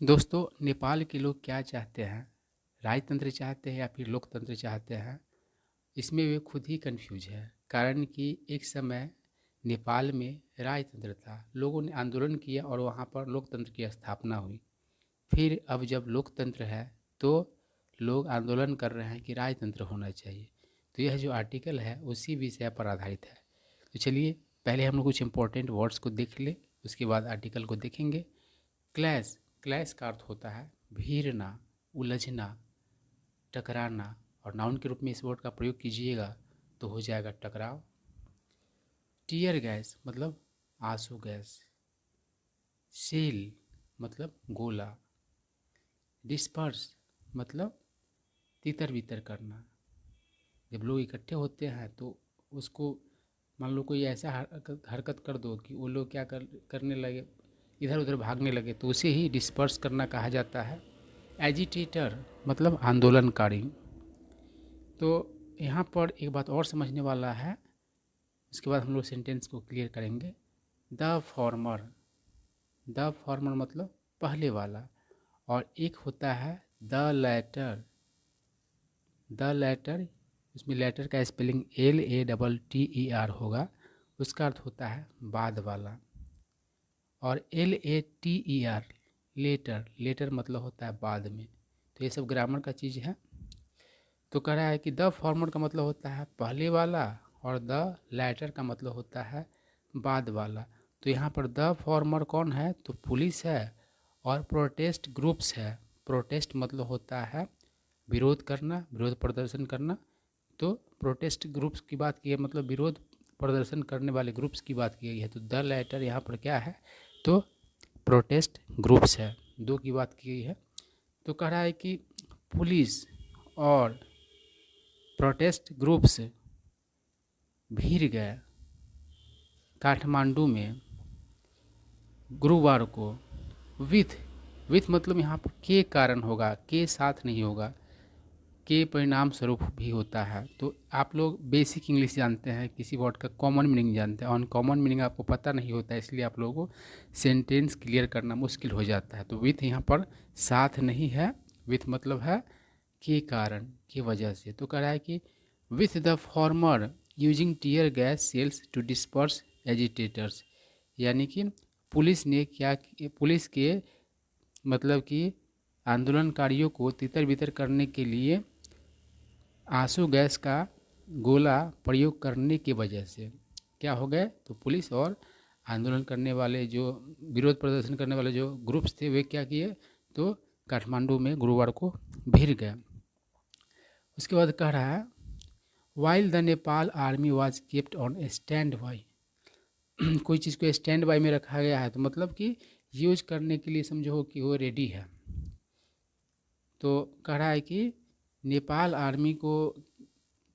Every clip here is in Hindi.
दोस्तों, नेपाल के लोग क्या चाहते हैं? राजतंत्र चाहते हैं या फिर लोकतंत्र चाहते हैं? इसमें वे खुद ही कन्फ्यूज है। कारण कि एक समय नेपाल में राजतंत्र था, लोगों ने आंदोलन किया और वहाँ पर लोकतंत्र की स्थापना हुई। फिर अब जब लोकतंत्र है तो लोग आंदोलन कर रहे हैं कि राजतंत्र होना चाहिए। तो यह जो आर्टिकल है उसी विषय पर आधारित है। तो चलिए पहले हम लोग कुछ इंपॉर्टेंट वर्ड्स को देख ले, उसके बाद आर्टिकल को देखेंगे। क्लैश, क्लैश का अर्थ होता है भिड़ना, उलझना, टकराना, और नाउन के रूप में इस वर्ड का प्रयोग कीजिएगा तो हो जाएगा टकराव। टीयर गैस मतलब आंसू गैस। सेल मतलब गोला। डिस्पर्स मतलब तितर बितर करना। जब लोग इकट्ठे होते हैं तो उसको मान लो कोई ऐसा हरकत कर दो कि वो लोग क्या करने लगे, इधर उधर भागने लगे, तो उसे ही डिस्पर्स करना कहा जाता है। एजिटेटर मतलब आंदोलनकारी। तो यहाँ पर एक बात और समझने वाला है, उसके बाद हम लोग सेंटेंस को क्लियर करेंगे। द फॉर्मर, द फॉर्मर मतलब पहले वाला, और एक होता है द लेटर। द लेटर, उसमें लेटर का स्पेलिंग LATTER होगा, उसका अर्थ होता है बाद वाला। और LATER लेटर, लेटर मतलब होता है बाद में। तो ये सब ग्रामर का चीज़ है। तो कह रहा है कि द फॉर्मर का मतलब होता है पहले वाला और द लैटर का मतलब होता है बाद वाला। तो यहाँ पर द फॉर्मर कौन है? तो पुलिस है और प्रोटेस्ट ग्रुप्स है। प्रोटेस्ट मतलब होता है विरोध करना, विरोध प्रदर्शन करना। तो प्रोटेस्ट ग्रुप्स की बात की है, मतलब विरोध प्रदर्शन करने वाले ग्रुप्स की बात की गई है। तो द लैटर यहाँ पर क्या है? तो प्रोटेस्ट ग्रुप्स है, दो की बात की गई है। तो कह रहा है कि पुलिस और प्रोटेस्ट ग्रुप्स भीड़ गए काठमांडू में गुरुवार को। विथ, विथ मतलब यहाँ पर के कारण होगा, के साथ नहीं होगा, के परिणाम स्वरूप भी होता है। तो आप लोग बेसिक इंग्लिश जानते हैं, किसी वर्ड का कॉमन मीनिंग जानते हैं, अनकॉमन मीनिंग आपको पता नहीं होता है, इसलिए आप लोगों को सेंटेंस क्लियर करना मुश्किल हो जाता है। तो विथ यहाँ पर साथ नहीं है, विथ मतलब है के कारण, की वजह से। तो कह रहा है कि with the former using tear gas shells to disperse agitators, यानी कि पुलिस ने क्या, पुलिस के मतलब कि आंदोलनकारियों को तितर बितर करने के लिए आंसू गैस का गोला प्रयोग करने की वजह से क्या हो गए? तो पुलिस और आंदोलन करने वाले जो विरोध प्रदर्शन करने वाले जो ग्रुप्स थे वे क्या किए? तो काठमांडू में गुरुवार को भीड़ गए। उसके बाद कह रहा है while the Nepal army was kept on stand by. कोई चीज़ को स्टैंड बाई में रखा गया है तो मतलब कि यूज करने के लिए समझो कि वो रेडी है। तो कह रहा है कि नेपाल आर्मी को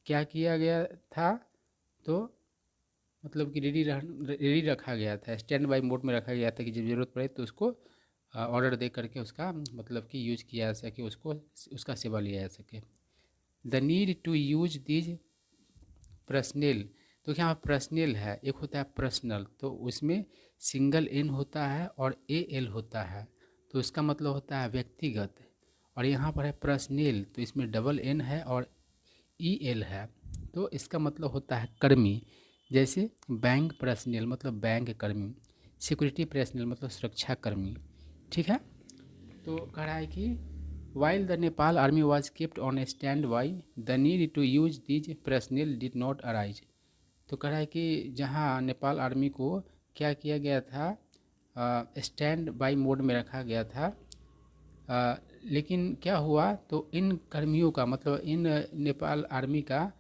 क्या किया गया था? तो मतलब कि रेडी रखा गया था, स्टैंड बाई मोड में रखा गया था कि जब ज़रूरत पड़े तो उसको ऑर्डर दे करके उसका मतलब कि यूज किया जा सके, उसको उसका सेवा लिया जा सके। The need to use these personnel, तो यहाँ पर्सनल है, एक होता है पर्सनल, तो उसमें सिंगल एन होता है और AL होता है, तो उसका मतलब होता है व्यक्तिगत। और यहाँ पर है पर्सनल, तो इसमें डबल N है और EL है, तो इसका मतलब होता है कर्मी। जैसे बैंक पर्सनल मतलब बैंक कर्मी, सिक्योरिटी पर्सनल मतलब सुरक्षा कर्मी। ठीक है। तो कह रहा है कि while the Nepal army was kept on stand by the need to use these personnel did not arise. तो कह रहा है कि जहाँ नेपाल आर्मी को क्या किया गया था, स्टैंड बाई मोड में रखा गया था, लेकिन क्या हुआ? तो इन कर्मियों का मतलब इन नेपाल आर्मी का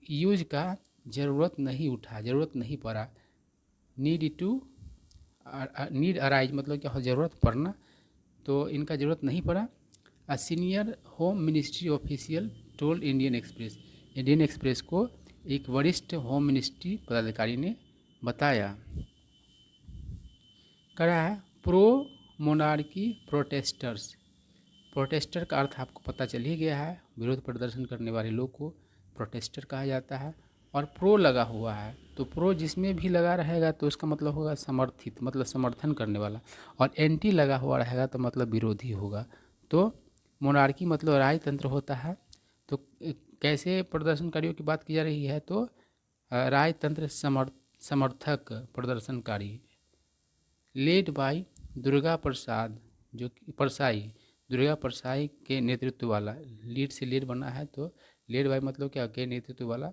यूज का ज़रूरत नहीं उठा, ज़रूरत नहीं पड़ा। नीड टू, नीड अराइज मतलब क्या हो? ज़रूरत पड़ना, तो इनका ज़रूरत नहीं पड़ा। A senior home ministry official told Indian express, Indian express को एक वरिष्ठ होम मिनिस्ट्री पदाधिकारी ने बताया। कह रहा है प्रो मोनार्की प्रोटेस्टर्स, प्रोटेस्टर का अर्थ आपको पता चल ही गया है, विरोध प्रदर्शन करने वाले लोग को प्रोटेस्टर कहा जाता है। और प्रो लगा हुआ है, तो प्रो जिसमें भी लगा रहेगा तो उसका मतलब होगा समर्थित, मतलब समर्थन करने वाला, और एंटी लगा हुआ रहेगा तो मतलब विरोधी होगा। तो मोनार्की मतलब राजतंत्र होता है। तो कैसे प्रदर्शनकारियों की बात की जा रही है, तो राजतंत्र समर्थक प्रदर्शनकारी लेड बाय दुर्गा प्रसाद, जो कि परसाई, दुर्गा परसाई के नेतृत्व वाला, लीड से लीड बना है तो लेड बाय मतलब क्या, के नेतृत्व वाला।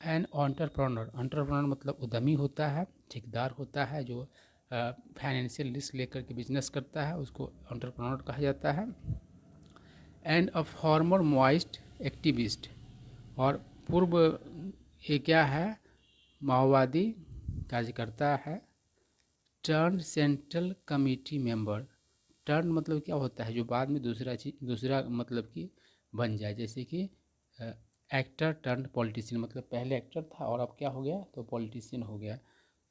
एन एंटरप्रेन्योर, एंटरप्रेन्योर मतलब उद्यमी होता है, ठेकेदार होता है, जो फाइनेंशियल रिस्क लेकर के बिजनेस करता है, उसको एंटरप्रेन्योर कहा जाता है। And a former Maoist activist, और पूर्व ये क्या है, माओवादी कार्यकर्ता है। Turn central committee member, turn मतलब क्या होता है, जो बाद में दूसरा मतलब कि बन जाए, जैसे कि एक्टर टर्न पॉलिटिशियन, मतलब पहले एक्टर था और अब क्या हो गया, तो पॉलिटिशियन हो गया।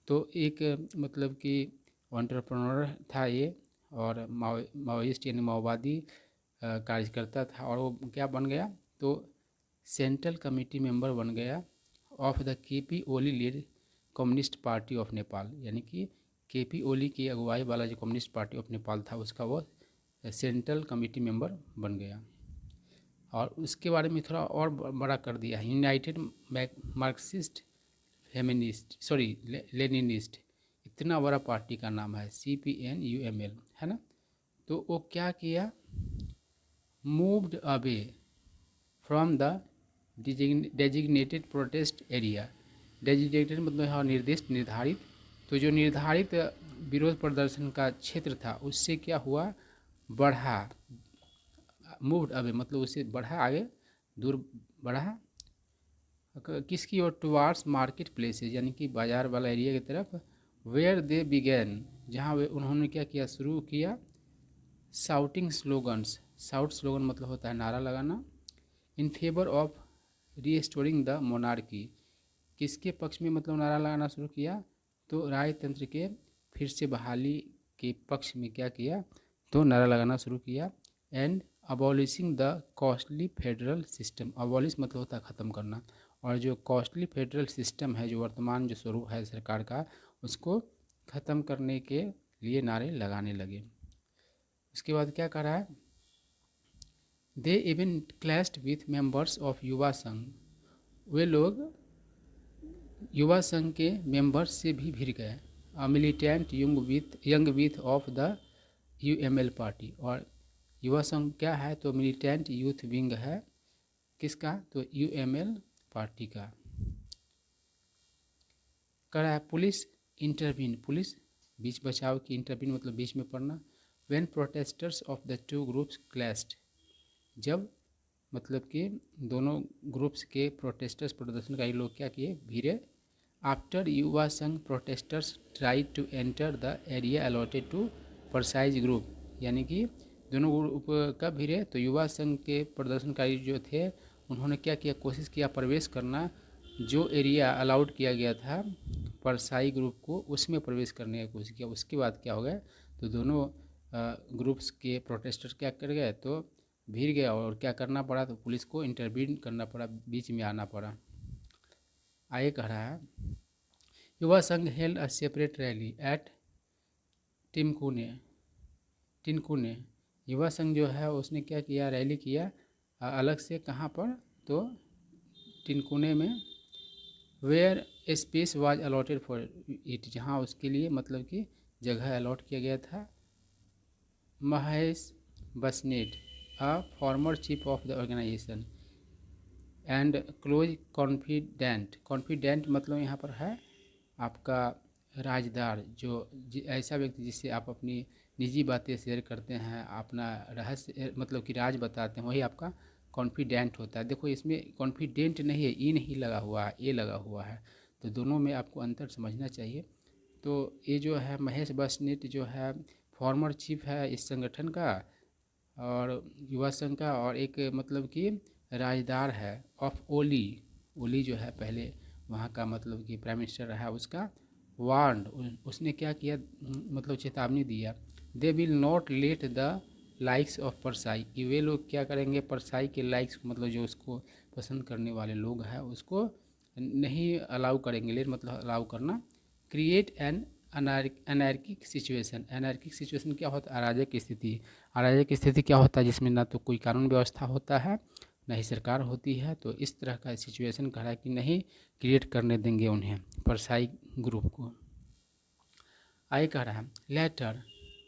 तो एक मतलब कि एंटरप्रेन्योर था ये, और माओइस्ट यानी माओवादी कार्यकर्ता था, और वो क्या बन गया, तो सेंट्रल कमेटी मेंबर बन गया of the KP Oli led communist party of Nepal, यानी कि केपी ओली की अगुवाई वाला जो कम्युनिस्ट पार्टी ऑफ नेपाल था उसका वो सेंट्रल कमेटी मेंबर बन गया। और उसके बारे में थोड़ा और बड़ा कर दिया है, United Marxist feminist, sorry Leninist, इतना बड़ा पार्टी का नाम है, CPNUML, है ना। तो वो क्या किया, moved away from the designated protest area, designated मतलब यहाँ निर्दिष्ट, निर्धारित, तो जो निर्धारित विरोध प्रदर्शन का क्षेत्र था उससे क्या हुआ, बढ़ा, मूव्ड अवे मतलब उससे बढ़ा, आगे दूर बढ़ा, किसकी ओर, टुवार्ड्स मार्केट प्लेसेज, यानी कि बाजार वाला एरिया की तरफ। वेयर दे बिगैन, जहाँ वे उन्होंने क्या किया, शुरू किया, शाउटिंग स्लोगन्स, शाउट स्लोगन मतलब होता है नारा लगाना, in favour of restoring the monarchy, किसके पक्ष में मतलब नारा लगाना शुरू किया, तो राजतंत्र के फिर से बहाली के पक्ष में क्या किया, तो नारा लगाना शुरू किया। And abolishing the costly federal system, abolish मतलब होता है ख़त्म करना, और जो कॉस्टली फेडरल सिस्टम है, जो वर्तमान जो स्वरूप है सरकार का, उसको ख़त्म करने के लिए नारे लगाने लगे। उसके बाद क्या कर रहा है, they even clashed with members of युवा संघ, वे लोग युवा संघ के मेंबर्स से भी भिड़ गए, militant young width of the UML party, और युवा संघ क्या है, तो मिलिटेंट यूथ विंग है, किसका, तो UML पार्टी का। करा है पुलिस इंटरवीन, पुलिस बीच बचाव की, इंटरवीन मतलब बीच में पड़ना। When protesters of the two groups clashed, जब मतलब कि दोनों ग्रुप्स के प्रोटेस्टर्स प्रदर्शनकारी लोग क्या किए, भिड़े। After Yuva Sangh protesters try to enter the area allotted to Prasai's group, यानी कि दोनों ग्रुप कब भिड़े, तो युवा संघ के प्रदर्शनकारी जो थे उन्होंने क्या किया, कोशिश किया प्रवेश करना, जो एरिया अलाउड किया गया था परसाई ग्रुप को, उसमें प्रवेश करने की कोशिश किया। उसके बाद क्या हो गया, तो दोनों ग्रुप्स के प्रोटेस्टर क्या कर गए, तो भीड़ गया, और क्या करना पड़ा, तो पुलिस को इंटरवीन करना पड़ा, बीच में आना पड़ा। आगे कह रहा है, Yuva Sangh held a separate rally at Tinkune, Tinkune, Yuva Sangh जो है उसने क्या किया, रैली किया अलग से, कहाँ पर, तो टिनकुने में। Where space was allotted for it, जहाँ उसके लिए मतलब कि जगह अलॉट किया गया था। Mahesh Basnet, a former chief of the organisation and close confidant, confidant मतलब यहाँ पर है आपका राजदार, जो ऐसा व्यक्ति जिससे आप अपनी निजी बातें शेयर करते हैं, अपना रहस्य मतलब कि राज बताते हैं, वही आपका कॉन्फिडेंट होता है। देखो इसमें कॉन्फिडेंट नहीं है, ई नहीं लगा हुआ है, ए लगा हुआ है, तो दोनों में आपको अंतर समझना चाहिए। तो ये जो है महेश बसनेट जो है फॉर्मर चीफ है इस संगठन का और युवा संघ का, और एक मतलब कि राजदार है ऑफ ओली, ओली जो है पहले वहाँ का मतलब कि प्राइम मिनिस्टर रहा उसका, वार्ड उसने क्या किया, मतलब चेतावनी दिया, they will not let the likes of Parsai, कि वे लोग क्या करेंगे, परसाई के लाइक्स मतलब जो उसको पसंद करने वाले लोग हैं उसको नहीं अलाउ करेंगे, लेट मतलब अलाउ करना। क्रिएट एन अनैर्किक सिचुएशन, अनैर्किक सिचुएशन क्या होता है? अराजक स्थिति। अराजक स्थिति क्या होता है? जिसमें ना तो कोई कानून व्यवस्था होता है, ना ही सरकार होती है। तो इस तरह का सिचुएशन कह रहा है कि नहीं क्रिएट करने देंगे उन्हें, परसाई ग्रुप को। आगे कह रहा है लेटर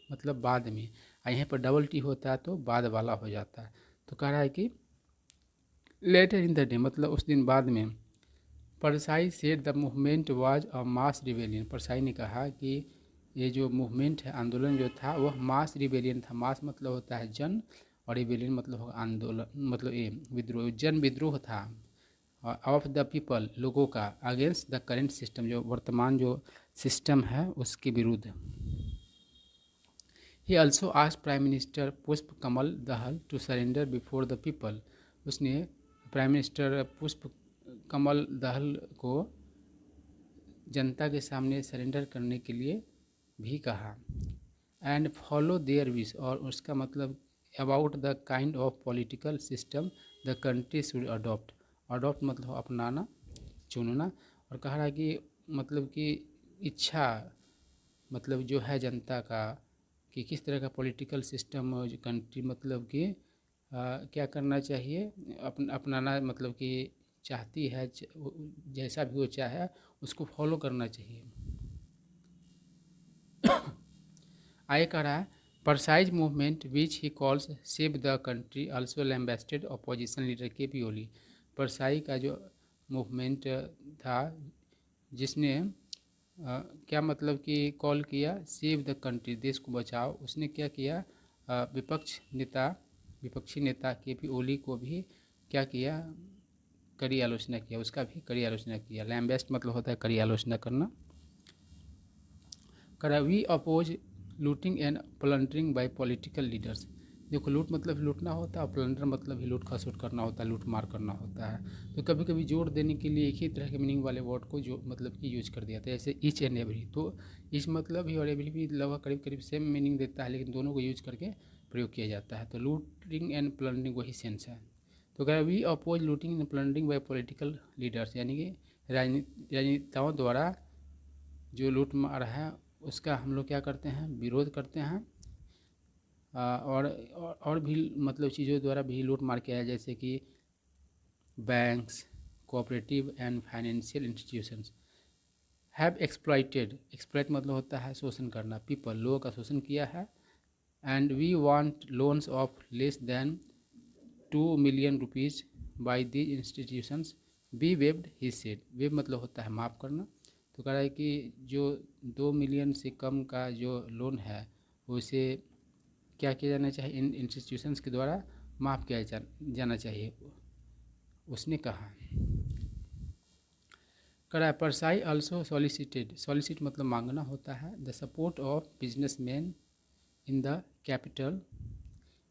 मतलब बाद में, यहाँ पर डबल टी होता है तो बाद वाला हो जाता है। तो कह रहा है कि लेटर इन द डे मतलब उस दिन बाद में, Parsai said the movement was a mass rebellion. Parsai ने कहा कि ये जो मूवमेंट है, आंदोलन जो था, वह मास रिवेलियन था। मास मतलब होता है जन, और रिवेलियन मतलब होगा आंदोलन, मतलब ये विद्रोह, जन विद्रोह था ऑफ द पीपल, लोगों का, अगेंस्ट द करेंट सिस्टम, जो वर्तमान जो सिस्टम है उसके विरुद्ध। He also asked prime minister Pushpa Kamal Dahal to surrender before the people. उसने प्राइम मिनिस्टर पुष्प कमल दहल को जनता के सामने सरेंडर करने के लिए भी कहा। एंड फॉलो देयर विश, और उसका मतलब about the kind of political system the country should adopt. Adopt मतलब अपनाना, चुनना। और कह रहा है कि मतलब कि इच्छा मतलब जो है जनता का, कि किस तरह का पॉलिटिकल सिस्टम कंट्री मतलब कि क्या करना चाहिए, अपनाना मतलब कि चाहती है, जैसा भी वो चाहे उसको फॉलो करना चाहिए। आगे कह रहा है Prasai's movement which he calls save the country also lambasted opposition leader K P Oli. Prasai का जो मूवमेंट था जिसने क्या मतलब कि कॉल किया सेव द कंट्री, देश को बचाओ, उसने क्या किया, विपक्षी नेता के पी ओली को भी क्या किया, कड़ी आलोचना किया, उसका भी कड़ी आलोचना किया। लैम्बेस्ट मतलब होता है कड़ी आलोचना करना। करा we oppose looting and plundering by political leaders. देखो लूट मतलब लूटना होता है, और प्लंडर मतलब ही लूट खसोट करना होता है, लूट मार करना होता है। तो कभी कभी जोड़ देने के लिए एक ही तरह के मीनिंग वाले वर्ड को जो मतलब कि यूज कर दिया था, जैसे ईच एंड एवरी। तो ईच मतलब ही और एवरी भी लगभग करीब करीब सेम मीनिंग देता है, लेकिन दोनों को यूज करके प्रयोग किया जाता है। तो लूटिंग एंड प्लंडरिंग वही सेंस है। तो कह we oppose looting and plundering by political leaders, यानी कि राजनेताओं द्वारा जो लूट मार है उसका हम लोग क्या करते हैं, विरोध करते हैं। और भी मतलब चीज़ों द्वारा भी लूट मार किया है, जैसे कि banks, cooperative and financial institutions have exploited. Exploit मतलब होता है शोषण करना, पीपल लोगों का शोषण किया है। And we want loans of less than 2 million rupees by these institutions be waived he said. Waived मतलब होता है माफ़ करना। तो कह रहा है कि जो 2 मिलियन से कम का जो लोन है उसे क्या किया जाना चाहिए, इन इंस्टीट्यूशंस के द्वारा माफ़ किया जाना चाहिए, उसने कहा। कह रहा है परसाई ऑल्सो सॉलिसिटेड, सॉलिसिट मतलब मांगना होता है, the support of businessman in the capital.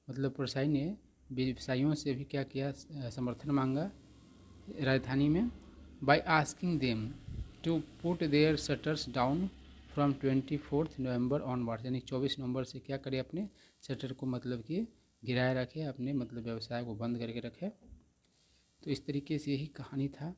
मतलब परसाई ने व्यवसायियों से भी क्या किया, समर्थन मांगा राजधानी में। By asking them to put their shutters down from 24 November onwards, यानी 24 नवंबर से क्या करे, अपने शटर को मतलब कि गिराए रखे, अपने मतलब व्यवसाय को बंद करके रखे। तो इस तरीके से यही कहानी था।